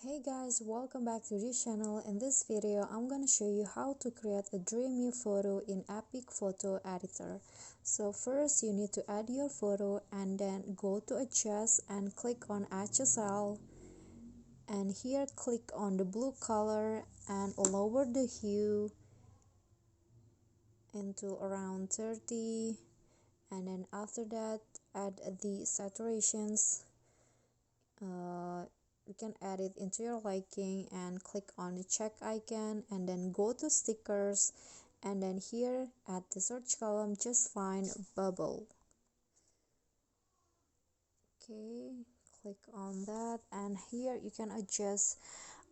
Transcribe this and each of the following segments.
Hey guys, welcome back to this channel. In this video, I'm gonna show you how to create a dreamy photo in EPIK Photo Editor. So first, you need to add your photo and then go to adjust and click on HSL. And here click on the blue color and lower the hue into around 30. And then after that, add the saturations. You can add it into your liking and click on the check icon and then go to stickers, and then here at the search column just find bubble. Okay, click on that, and here you can adjust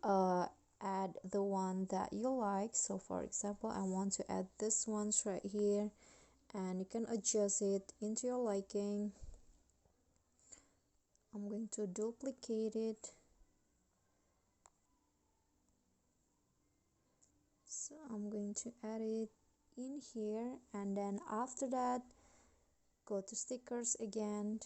add the one that you like. So for example, I want to add this ones right here, and you can adjust it into your liking. I'm going to duplicate it. So I'm going to add it in here, and then after that go to stickers again,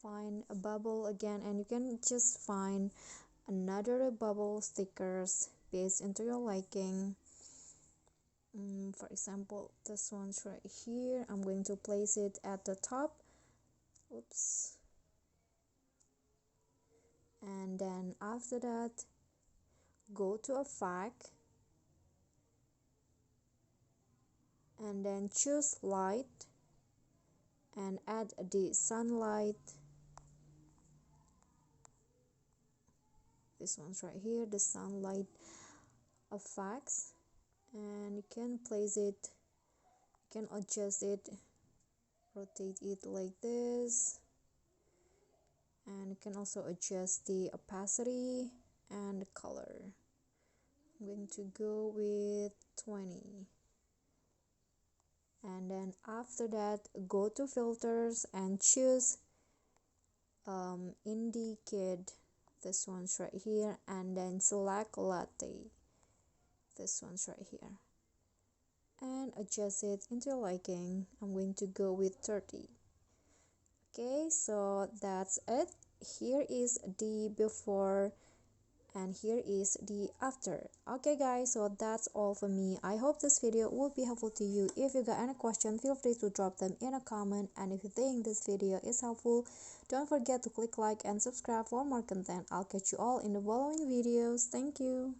find a bubble again, and you can just find another bubble stickers based into your liking. For example, this one's right here. I'm going to place it at the top. Oops. And then after that go to effect and then choose light and add the sunlight. This one's right here, the sunlight effects, and you can place it, you can adjust it, rotate it like this, and you can also adjust the opacity and the color. I'm going to go with 20, and then after that go to filters and choose indicate, this one's right here, and then select latte, this one's right here, and adjust it into your liking. I'm going to go with 30. Okay, so that's it. Here is the before and here is the after. Okay guys, so that's all for me. I hope this video will be helpful to you. If you got any question, feel free to drop them in a comment, and if you think this video is helpful, don't forget to click like and subscribe for more content. I'll catch you all in the following videos. Thank you.